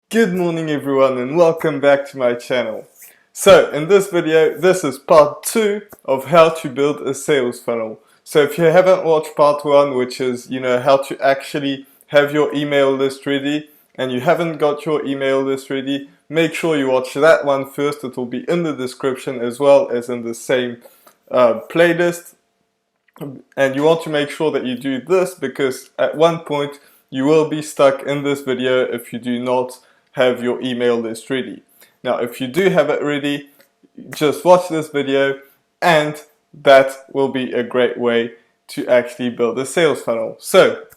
Good morning everyone and welcome back to my channel. So in this video, this is part 2 of how to build a sales funnel. So if you haven't watched part 1, which is how to actually have your email list ready, and you haven't got your email list ready, make sure you watch that one first. It will be in the description as well as in the same playlist. And you want to make sure that you do this because at one point you will be stuck in this video if you do not have your email list ready. Now if you do have it ready, just watch this video and that will be a great way to actually build a sales funnel. So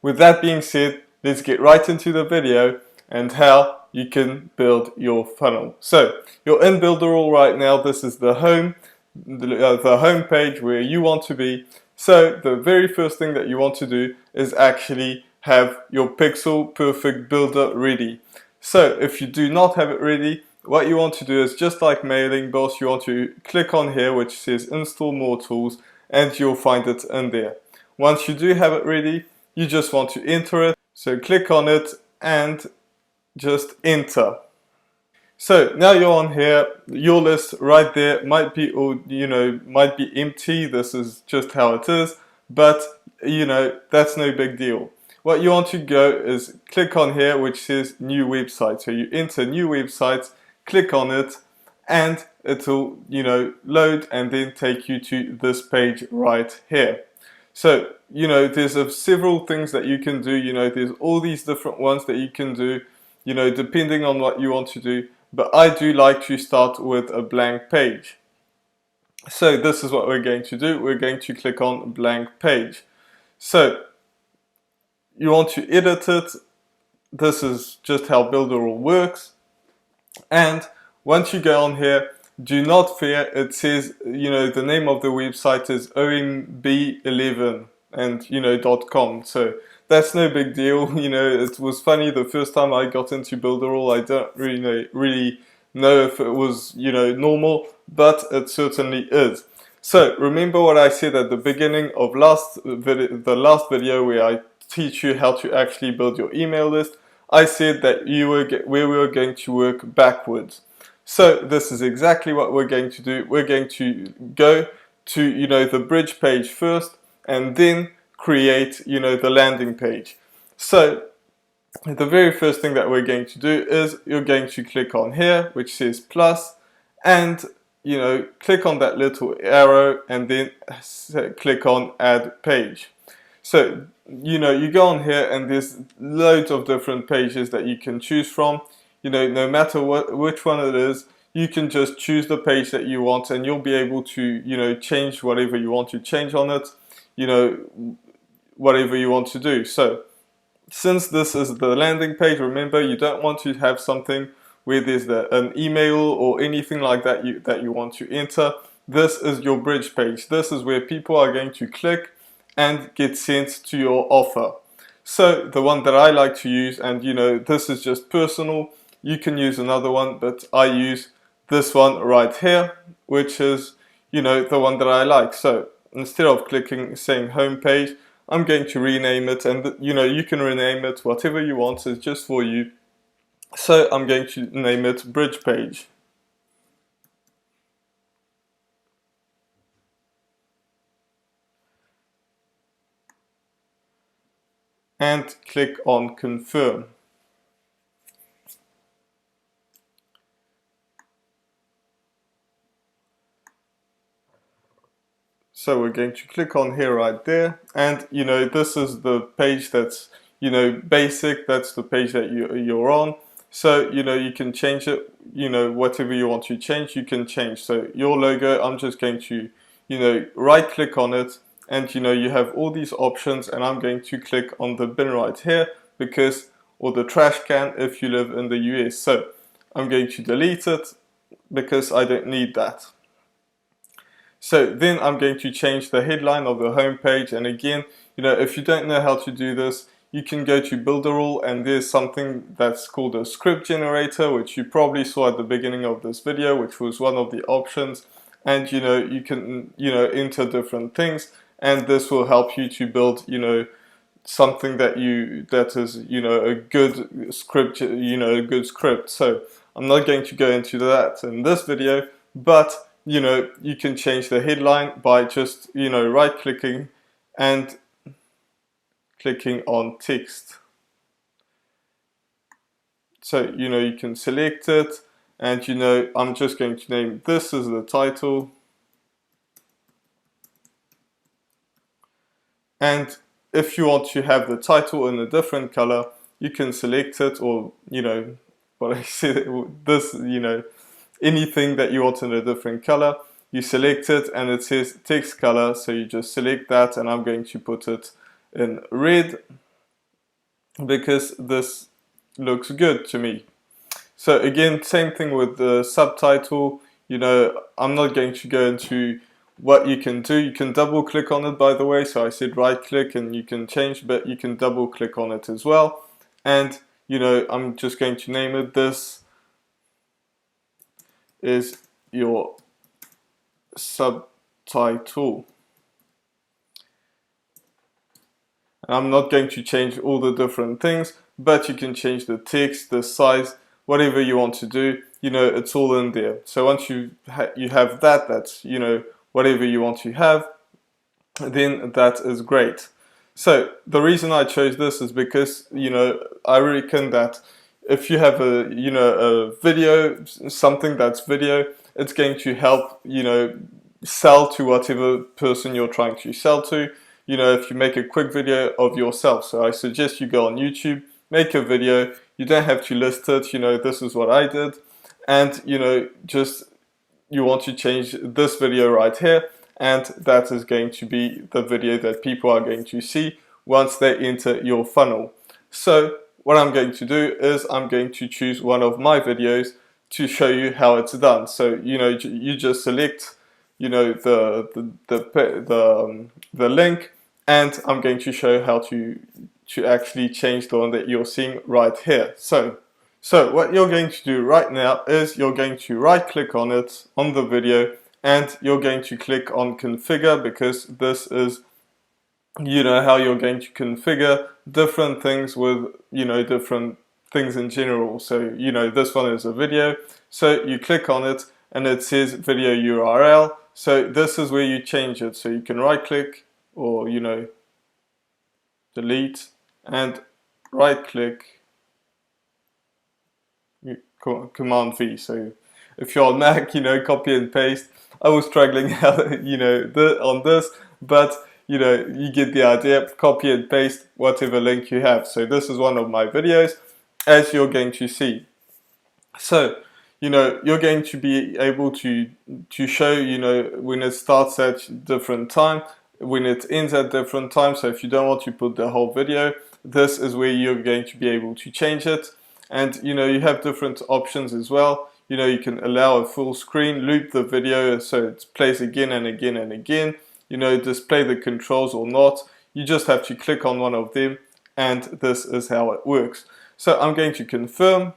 with that being said, let's get right into the video and how you can build your funnel. So you're in Builderall right now. This is the home page where you want to be. So the very first thing that you want to do is actually have your pixel perfect builder ready. So if you do not have it ready, what you want to do is just like Mailing Boss, you want to click on here which says install more tools and you'll find it in there. Once you do have it ready, you just want to enter it. So click on it and just enter. So now you're on here, your list right there might be, might be empty. This is just how it is, but that's no big deal. What you want to go is click on here which says new website. So you enter new website, click on it, and it'll load and then take you to this page right here. So there's several things that you can do. There's all these different ones that you can do, depending on what you want to do. But I do like to start with a blank page. So this is what we're going to do. We're going to click on blank page. So you want to edit it. This is just how Builderall works. And once you go on here, do not fear. It says, the name of the website is omb11 and .com. So that's no big deal. It was funny the first time I got into Builderall. I don't really know if it was normal, but it certainly is. So remember what I said at the beginning of the last video where I teach you how to actually build your email list. I said that we were going to work backwards. So this is exactly what we're going to do. We're going to go to the bridge page first and then create the landing page. So the very first thing that we're going to do is you're going to click on here which says plus, and click on that little arrow and then click on add page. So you go on here and there's loads of different pages that you can choose from. No matter which one it is, you can just choose the page that you want and you'll be able to change whatever you want to change on it, whatever you want to do. So since this is the landing page, remember you don't want to have something where there's an email or anything like that you want to enter. This is your bridge page. This is where people are going to click and get sent to your offer. So the one that I like to use, and this is just personal, you can use another one, but I use this one right here, which is the one that I like. So instead of saying home page, I'm going to rename it, and you can rename it whatever you want. It's just for you. So I'm going to name it bridge page. And click on confirm. So we're going to click on here right there, and this is the page that's basic. That's the page that you're on. So you can change it. Whatever you want to change, you can change. So your logo, I'm just going to right click on it, and you have all these options, and I'm going to click on the bin right here or the trash can if you live in the US. So I'm going to delete it because I don't need that. So then I'm going to change the headline of the home page, and again, if you don't know how to do this, you can go to Builderall and there's something that's called a script generator, which you probably saw at the beginning of this video, which was one of the options. And you can enter different things, and this will help you to build something that is, you know, a good script, you know, a good script. So I'm not going to go into that in this video, but you know, you can change the headline by just, you know, right clicking and clicking on text. So, you know, you can select it, and you know, I'm just going to name this as the title. And if you want to have the title in a different color, you can select it, or, you know, what I said, this, you know, anything that you want in a different color, you select it and it says text color, so you just select that, and I'm going to put it in red because this looks good to me. So again, same thing with the subtitle. You know, I'm not going to go into what you can do. You can double click on it, by the way. So I said right click and you can change, but you can double click on it as well. And, you know, I'm just going to name it, this is your subtitle. I'm not going to change all the different things, but you can change the text, the size, whatever you want to do. You know, it's all in there. So once you have that, that's, you know, whatever you want to have, then that is great. So the reason I chose this is because, you know, I reckon that if you have a, you know, a video, something that's video, it's going to help, you know, sell to whatever person you're trying to sell to. You know, if you make a quick video of yourself. So I suggest you go on YouTube, make a video. You don't have to list it. You know, this is what I did. And, you know, just you want to change this video right here. And that is going to be the video that people are going to see once they enter your funnel. So what I'm going to do is I'm going to choose one of my videos to show you how it's done. So, you know, you just select, you know, the link, and I'm going to show you how to actually change the one that you're seeing right here. So what you're going to do right now is you're going to right click on it, on the video, and you're going to click on configure, because this is, you know, how you're going to configure different things with, you know, different things in general. So, you know, this one is a video. So you click on it and it says video URL. So this is where you change it. So you can right click, or, you know, delete, and right click, Command V. So if you're on Mac, you know, copy and paste. I was struggling, you know, on this, but you know, you get the idea. Copy and paste whatever link you have. So this is one of my videos, as you're going to see. So, you know, you're going to be able to show, you know, when it starts at different time, when it ends at different time. So if you don't want to put the whole video, this is where you're going to be able to change it. And, you know, you have different options as well. You know, you can allow a full screen, loop the video so it plays again and again and again. You know, display the controls or not. You just have to click on one of them, and this is how it works. So I'm going to confirm.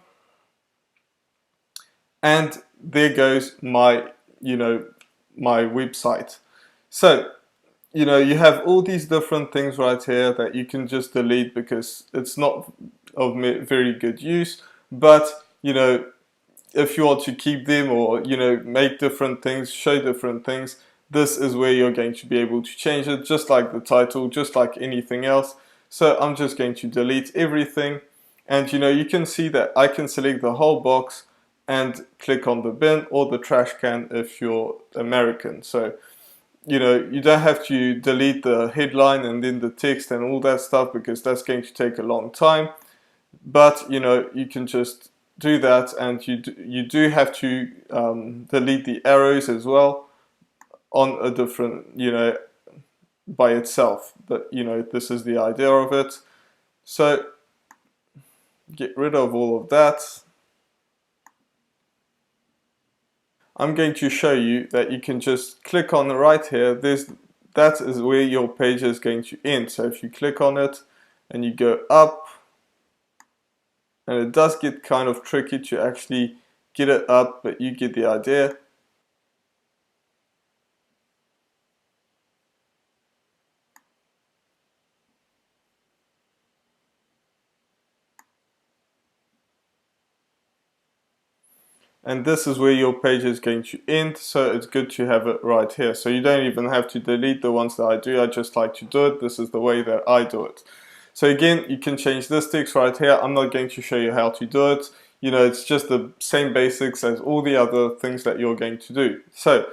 And there goes my, you know, my website. So, you know, you have all these different things right here that you can just delete because it's not of very good use. But, you know, if you want to keep them, or, you know, make different things, show different things, this is where you're going to be able to change it, just like the title, just like anything else. So I'm just going to delete everything. And, you know, you can see that I can select the whole box and click on the bin or the trash can if you're American. So, you know, you don't have to delete the headline and then the text and all that stuff, because that's going to take a long time. But, you know, you can just do that, and you do have to delete the arrows as well on a different, you know, by itself. But, you know, this is the idea of it. So get rid of all of that. I'm going to show you that you can just click on the right here. That is where your page is going to end. So if you click on it and you go up, and it does get kind of tricky to actually get it up, but you get the idea. and this is where your page is going to end, so it's good to have it right here. So you don't even have to delete the ones that I do, I just like to do it. This is the way that I do it. So again, you can change this text right here. I'm not going to show you how to do it. You know, it's just the same basics as all the other things that you're going to do. So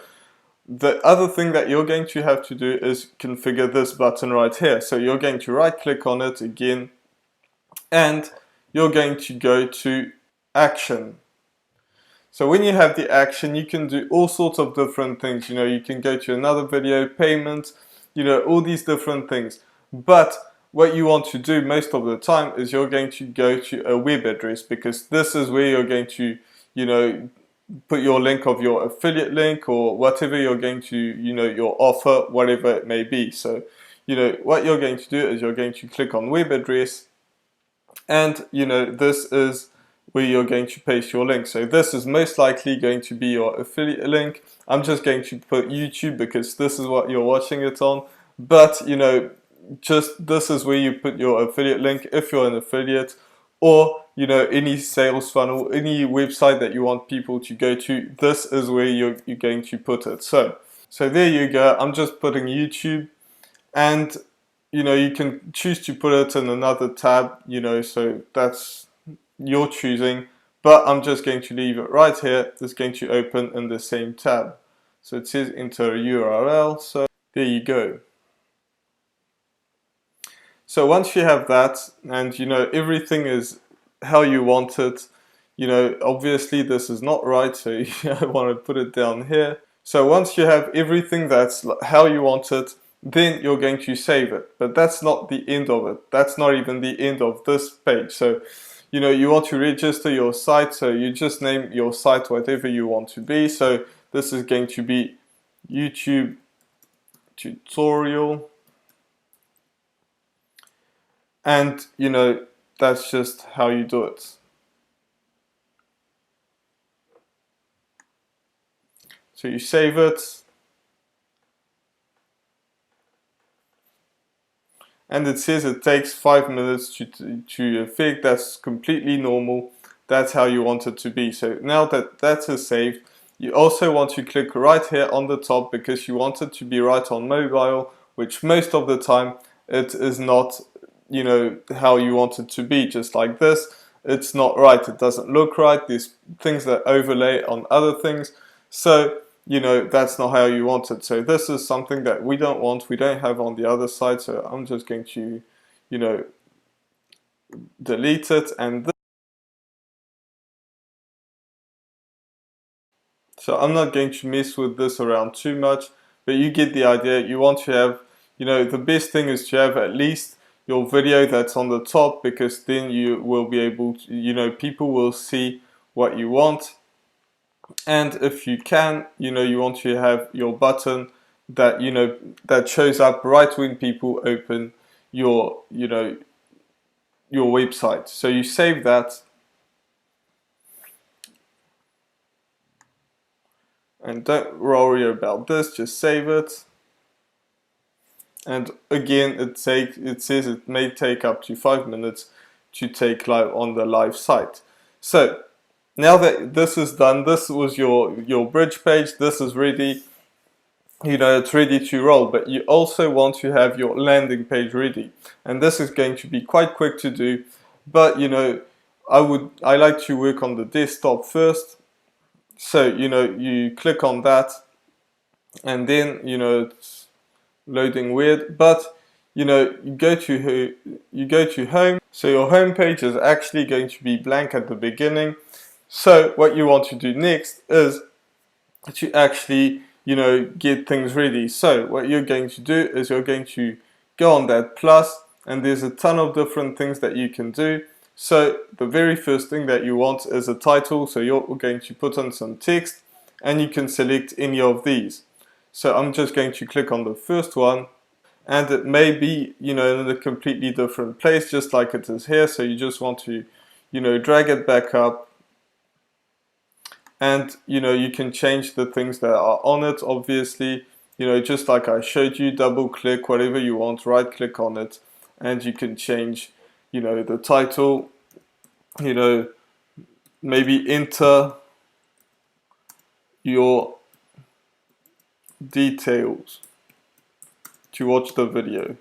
the other thing that you're going to have to do is configure this button right here. So you're going to right click on it again, and you're going to go to action. So when you have the action, you can do all sorts of different things. You know, you can go to another video, payment, you know, all these different things. But what you want to do most of the time is you're going to go to a web address, because this is where you're going to, you know, put your link of your affiliate link or whatever you're going to, you know, your offer, whatever it may be. So, you know, what you're going to do is you're going to click on web address, and, you know, this is where you're going to paste your link. So this is most likely going to be your affiliate link. I'm just going to put YouTube because this is what you're watching it on. But, you know, just this is where you put your affiliate link if you're an affiliate, or, you know, any sales funnel, any website that you want people to go to, this is where you're going to put it. So there you go. I'm just putting YouTube, and, you know, you can choose to put it in another tab, you know, so that's your choosing, but I'm just going to leave it right here. It's going to open in the same tab. So it says enter a URL, so there you go. So once you have that, and, you know, everything is how you want it, you know, obviously this is not right, so I want to put it down here. So once you have everything that's how you want it, then you're going to save it. But that's not the end of it. That's not even the end of this page. So, you know, you want to register your site, so you just name your site whatever you want to be. So this is going to be YouTube tutorial. And, you know, that's just how you do it. So you save it, and it says it takes 5 minutes to effect. That's completely normal. That's how you want it to be. So now that that is saved, you also want to click right here on the top, because you want it to be right on mobile, which most of the time it is not, you know, how you want it to be. Just like this, it's not right. It doesn't look right. There's things that overlay on other things. So, you know, that's not how you want it. So this is something that we don't want, we don't have on the other side. So I'm just going to, you know, delete it. And so I'm not going to mess with this around too much, but you get the idea. You want to have, you know, the best thing is to have at least your video that's on the top, because then you will be able to, you know, people will see what you want. And if you can, you know, you want to have your button that, you know, that shows up right when people open your, you know, your website. So you save that, and don't worry about this, just save it. And again, it says it may take up to 5 minutes to take live on the live site. So now that this is done, this was your bridge page, this is ready, you know, it's ready to roll. But you also want to have your landing page ready, and this is going to be quite quick to do. But, you know, I like to work on the desktop first. So, you know, you click on that, and then, you know, it's loading weird, but, you know, you go to home. So your home page is actually going to be blank at the beginning. So what you want to do next is to actually, you know, get things ready. So what you're going to do is you're going to go on that plus, and there's a ton of different things that you can do. So the very first thing that you want is a title. So you're going to put on some text, and you can select any of these. So I'm just going to click on the first one, and it may be, you know, in a completely different place, just like it is here. So you just want to, you know, drag it back up, and, you know, you can change the things that are on it, obviously, you know, just like I showed you. Double click, whatever you want, right click on it, and you can change, you know, the title, you know, maybe enter your details to watch the video.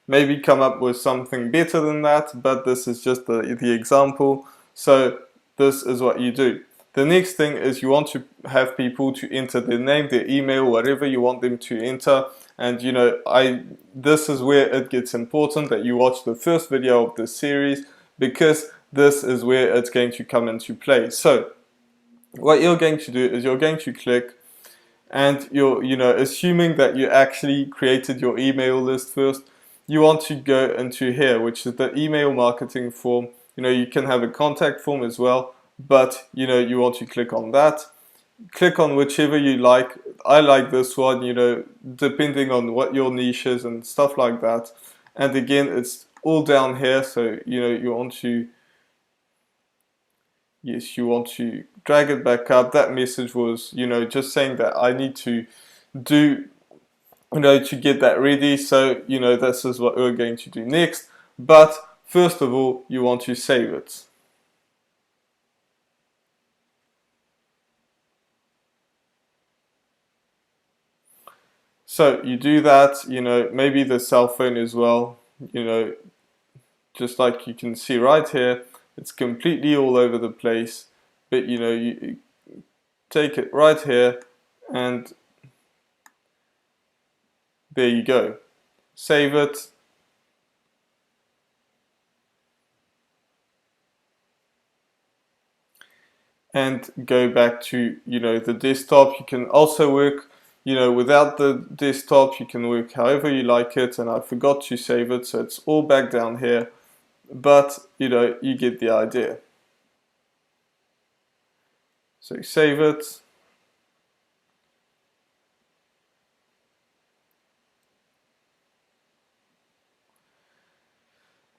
Maybe come up with something better than that, but this is just the example. So this is what you do. The next thing is you want to have people to enter their name, their email, whatever you want them to enter. And you know, this is where it gets important that you watch the first video of this series, because this is where it's going to come into play. So what you're going to do is you're going to click, and you're, you know, assuming that you actually created your email list first, you want to go into here, which is the email marketing form. You know, you can have a contact form as well, but you know, you want to click on that. Click on whichever you like. I like this one, you know, depending on what your niche is and stuff like that. And again, it's all down here, so you know, you want to, yes, you want to drag it back up. That message was, you know, just saying that I need to do, you know, to get that ready. So, you know, this is what we're going to do next. But first of all, you want to save it. So you do that, you know, maybe the cell phone as well, you know, just like you can see right here, it's completely all over the place. But, you know, you take it right here, and there you go. Save it. And go back to, you know, the desktop. You can also work, you know, without the desktop. You can work however you like it, and I forgot to save it, so it's all back down here, but you know, you get the idea. So save it.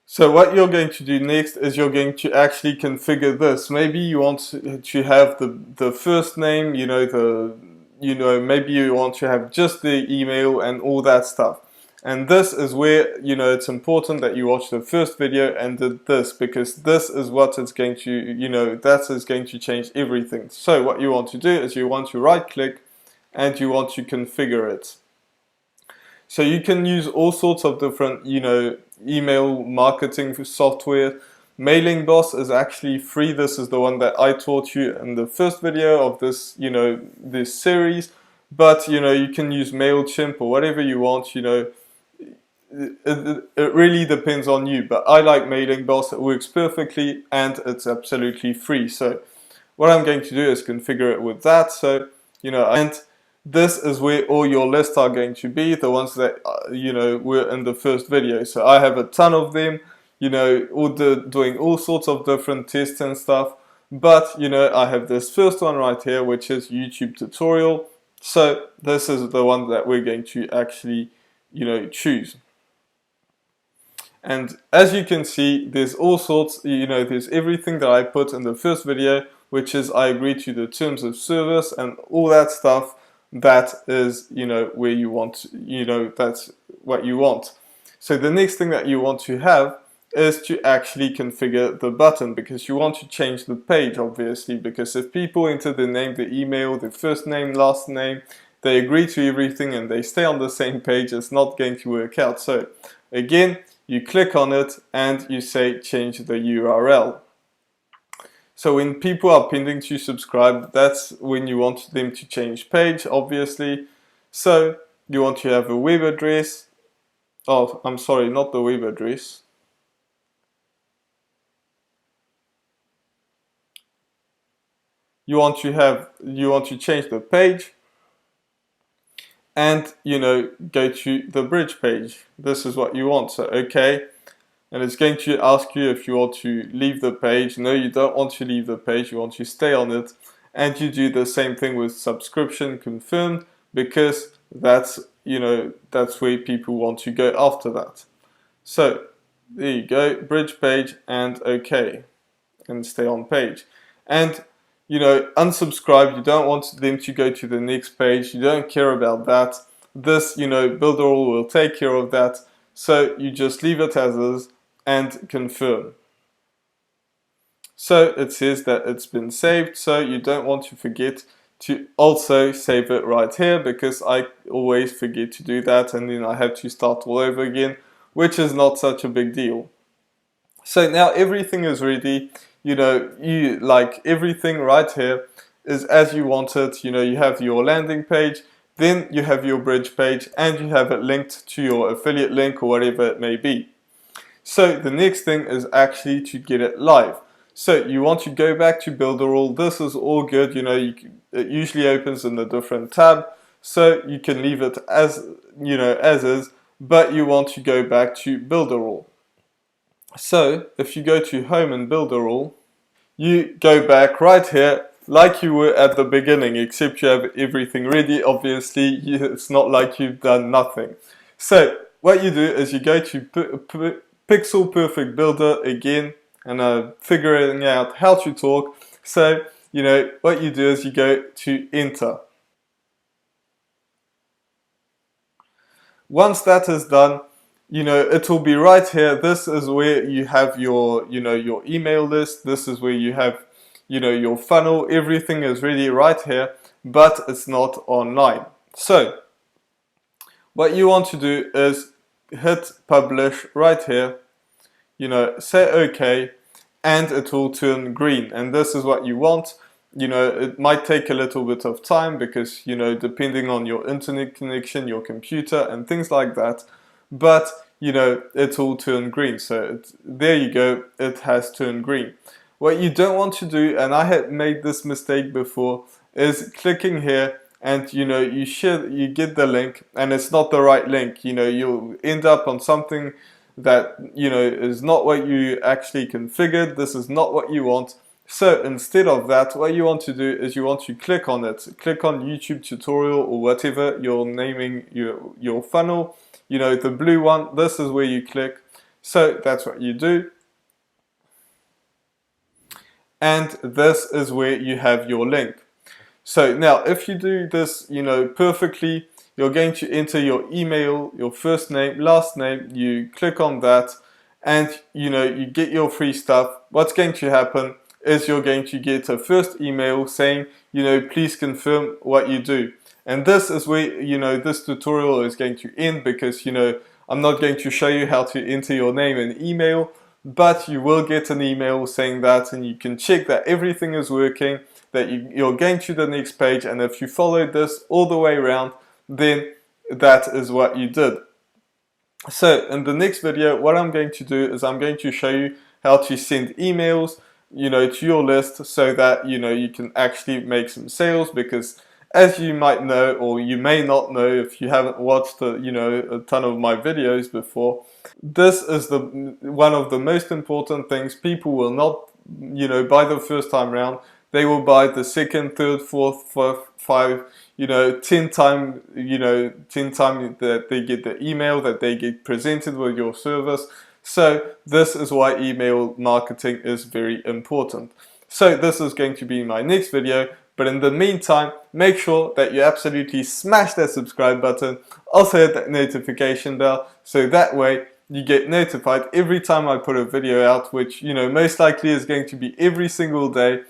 So what you're going to do next is you're going to actually configure this. Maybe you want to have the first name, you know, maybe you want to have just the email and all that stuff. And this is where, you know, it's important that you watch the first video and did this, because this is what it's going to, you know, that is going to change everything. So what you want to do is you want to right click and you want to configure it. So you can use all sorts of different, you know, email marketing software. Mailing Boss is actually free. This is the one that I taught you in the first video of this, you know, this series. But, you know, you can use MailChimp or whatever you want, you know. It really depends on you. But I like Mailing Boss. It works perfectly and it's absolutely free. So what I'm going to do is configure it with that. So, you know, and this is where all your lists are going to be, the ones that, you know, were in the first video. So I have a ton of them, you know, doing all sorts of different tests and stuff. But, you know, I have this first one right here, which is YouTube tutorial. So this is the one that we're going to actually, you know, choose. And as you can see, there's all sorts, you know, there's everything that I put in the first video, which is I agree to the terms of service and all that stuff. That is, you know, where you want, you know, that's what you want. So the next thing that you want to have is to actually configure the button, because you want to change the page, obviously, because if people enter the name, the email, the first name, last name, they agree to everything and they stay on the same page, it's not going to work out. So again, you click on it and you say change the URL. So when people are pending to subscribe, that's when you want them to change page, obviously. So you want to have a web address. Oh, I'm sorry, not the web address. You want to change the page and, you know, go to the bridge page. This is what you want. So okay. And it's going to ask you if you want to leave the page. No, you don't want to leave the page, you want to stay on it. And you do the same thing with subscription confirmed, because that's, you know, that's where people want to go after that. So there you go, bridge page and okay, and stay on page. And, you know, unsubscribe, you don't want them to go to the next page, you don't care about that. This, you know, Builderall will take care of that. So you just leave it as is and confirm. So it says that it's been saved, so you don't want to forget to also save it right here, because I always forget to do that and then I have to start all over again, which is not such a big deal. So now everything is ready, you like everything right here is as you want it. You have your landing page, then you have your bridge page, and you have it linked to your affiliate link or whatever it may be. So the next thing is actually to get it live. So you want to go back to Builderall. This is all good, it usually opens in a different tab, so you can leave it as as is, but you want to go back to Builderall. So if you go to Home and Builderall, you go back right here like you were at the beginning, except you have everything ready. Obviously, it's not like you've done nothing. So what you do is you go to Pixel Perfect Builder again, and figuring out how to talk. So what you do is you go to enter. Once that is done, it will be right here. This is where you have your your email list. This is where you have your funnel. Everything is ready right here, but it's not online. So what you want to do is hit publish right here, say OK, and it will turn green. And this is what you want. It might take a little bit of time because, depending on your internet connection, your computer, and things like that. But, it will turn green. So there you go, it has turned green. What you don't want to do, and I had made this mistake before, is clicking here and you get the link and it's not the right link. You'll end up on something that is not what you actually configured. This is not what you want. So instead of that, what you want to do is you want to click on it. Click on YouTube tutorial or whatever you're naming your funnel. The blue one, this is where you click. So that's what you do. And this is where you have your link. So now if you do this, perfectly, you're going to enter your email, your first name, last name, you click on that, and you get your free stuff. What's going to happen is you're going to get a first email saying, please confirm what you do. And this is where, this tutorial is going to end, because, I'm not going to show you how to enter your name and email, but you will get an email saying that, and you can check that everything is working, that you're going to the next page, and if you followed this all the way around, then that is what you did. So in the next video, what I'm going to do is I'm going to show you how to send emails to your list, so that you can actually make some sales. Because as you might know, or you may not know if you haven't watched a ton of my videos before, this is one of the most important things. People will not buy the first time round. They will buy the second, third, fourth, fifth, 10 times, 10 times that they get the email, that they get presented with your service. So this is why email marketing is very important. So this is going to be my next video. But in the meantime, make sure that you absolutely smash that subscribe button. Also hit that notification bell, so that way you get notified every time I put a video out, which most likely is going to be every single day.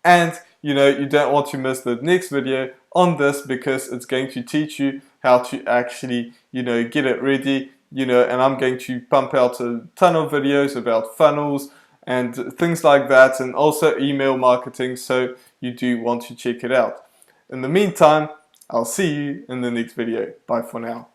And you don't want to miss the next video on this, because it's going to teach you how to actually get it ready. And I'm going to pump out a ton of videos about funnels and things like that, and also email marketing, so you do want to check it out. In the meantime, I'll see you in the next video. Bye for now.